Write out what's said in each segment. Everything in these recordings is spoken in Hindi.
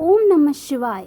ओम नमः शिवाय।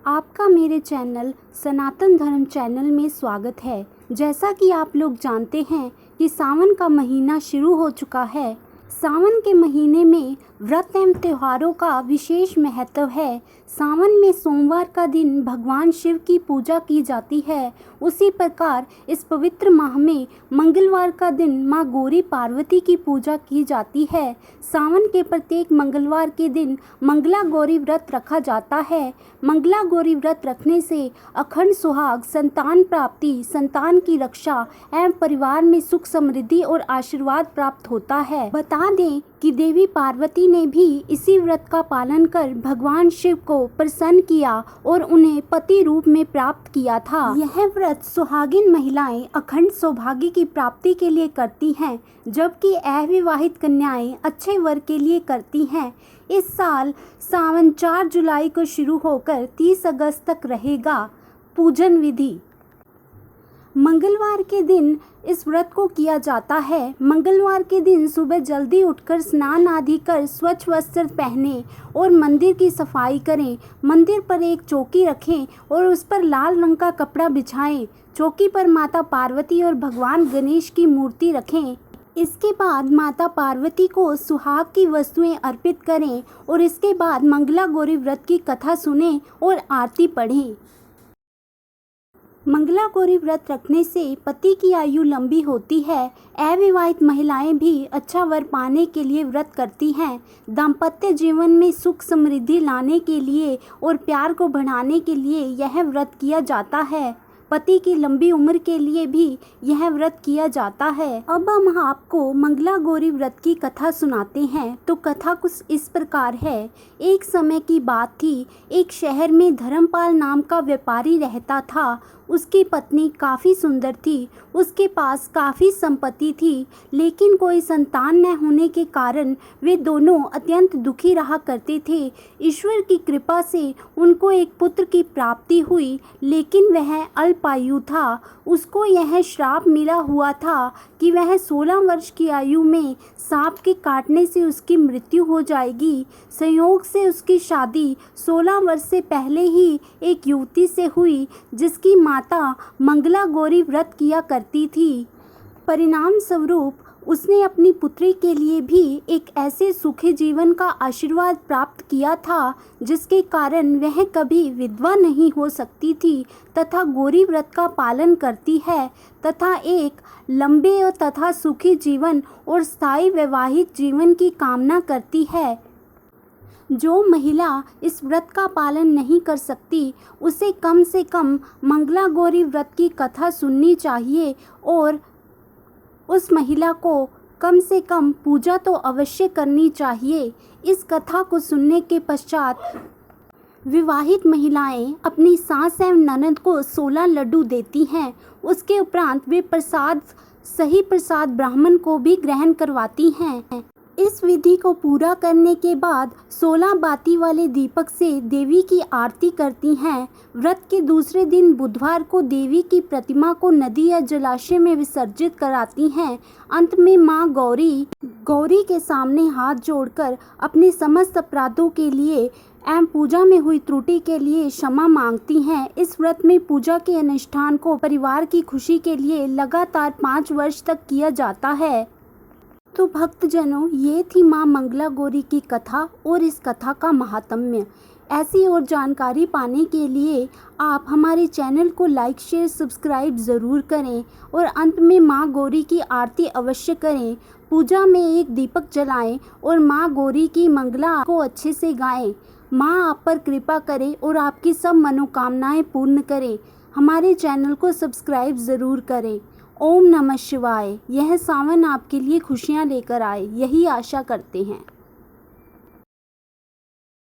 आपका मेरे चैनल सनातन धर्म चैनल में स्वागत है। जैसा कि आप लोग जानते हैं कि सावन का महीना शुरू हो चुका है। सावन के महीने में व्रत एवं त्योहारों का विशेष महत्व है। सावन में सोमवार का दिन भगवान शिव की पूजा की जाती है। उसी प्रकार इस पवित्र माह में मंगलवार का दिन माँ गौरी पार्वती की पूजा की जाती है। सावन के प्रत्येक मंगलवार के दिन मंगला गौरी व्रत रखा जाता है। मंगला गौरी व्रत रखने से अखंड सुहाग, संतान प्राप्ति, संतान की रक्षा एवं परिवार में सुख समृद्धि और आशीर्वाद प्राप्त होता है। बता दें कि देवी पार्वती ने भी इसी व्रत का पालन कर भगवान शिव को प्रसन्न किया और उन्हें पति रूप में प्राप्त किया था। यह व्रत सुहागिन महिलाएं अखंड सौभाग्य की प्राप्ति के लिए करती हैं, जबकि अविवाहित कन्याएं अच्छे वर के लिए करती हैं। इस साल सावन 4 जुलाई को शुरू होकर 30 अगस्त तक रहेगा। पूजन विधि। मंगलवार के दिन इस व्रत को किया जाता है। मंगलवार के दिन सुबह जल्दी उठकर स्नान आदि कर स्वच्छ वस्त्र पहने और मंदिर की सफाई करें। मंदिर पर एक चौकी रखें और उस पर लाल रंग का कपड़ा बिछाएं। चौकी पर माता पार्वती और भगवान गणेश की मूर्ति रखें। इसके बाद माता पार्वती को सुहाग की वस्तुएं अर्पित करें और इसके बाद मंगला गौरी व्रत की कथा सुनें और आरती पढ़ें। मंगला गौरी व्रत रखने से पति की आयु लंबी होती है। अविवाहित महिलाएं भी अच्छा वर पाने के लिए व्रत करती हैं। दाम्पत्य जीवन में सुख समृद्धि लाने के लिए और प्यार को बढ़ाने के लिए यह व्रत किया जाता है। पति की लंबी उम्र के लिए भी यह व्रत किया जाता है। अब हम आपको मंगला गौरी व्रत की कथा सुनाते हैं। तो कथा कुछ इस प्रकार है। एक समय की बात थी। एक शहर में धर्मपाल नाम का व्यापारी रहता था। उसकी पत्नी काफ़ी सुंदर थी। उसके पास काफ़ी संपत्ति थी, लेकिन कोई संतान न होने के कारण वे दोनों अत्यंत दुखी रहा करते थे। ईश्वर की कृपा से उनको एक पुत्र की प्राप्ति हुई, लेकिन वह अल्पायु था। उसको यह श्राप मिला हुआ था कि वह 16 वर्ष की आयु में सांप के काटने से उसकी मृत्यु हो जाएगी। संयोग से उसकी शादी 16 वर्ष से पहले ही एक युवती से हुई, जिसकी माता मंगला गौरी व्रत किया करती थी। परिणाम स्वरूप उसने अपनी पुत्री के लिए भी एक ऐसे सुखी जीवन का आशीर्वाद प्राप्त किया था, जिसके कारण वह कभी विधवा नहीं हो सकती थी तथा गौरी व्रत का पालन करती है तथा एक लंबे और तथा सुखी जीवन और स्थायी वैवाहिक जीवन की कामना करती है। जो महिला इस व्रत का पालन नहीं कर सकती, उसे कम से कम मंगला गौरी व्रत की कथा सुननी चाहिए और उस महिला को कम से कम पूजा तो अवश्य करनी चाहिए। इस कथा को सुनने के पश्चात विवाहित महिलाएं अपनी सास एवं ननद को 16 लड्डू देती हैं। उसके उपरांत वे सही प्रसाद ब्राह्मण को भी ग्रहण करवाती हैं। इस विधि को पूरा करने के बाद 16 बाती वाले दीपक से देवी की आरती करती हैं। व्रत के दूसरे दिन बुधवार को देवी की प्रतिमा को नदी या जलाशय में विसर्जित कराती हैं। अंत में मां गौरी के सामने हाथ जोड़कर अपने समस्त अपराधों के लिए एवं पूजा में हुई त्रुटि के लिए क्षमा मांगती हैं। इस व्रत में पूजा के अनुष्ठान को परिवार की खुशी के लिए लगातार 5 वर्ष तक किया जाता है। तो भक्तजनों, ये थी माँ मंगला गौरी की कथा और इस कथा का महात्म्य। ऐसी और जानकारी पाने के लिए आप हमारे चैनल को लाइक, शेयर, सब्सक्राइब ज़रूर करें और अंत में माँ गौरी की आरती अवश्य करें। पूजा में एक दीपक जलाएं और माँ गौरी की मंगला को अच्छे से गाएं। माँ आप पर कृपा करे और आपकी सब मनोकामनाएं पूर्ण करें। हमारे चैनल को सब्सक्राइब ज़रूर करें। ओम नमः शिवाय। यह सावन आपके लिए खुशियाँ लेकर आए, यही आशा करते हैं।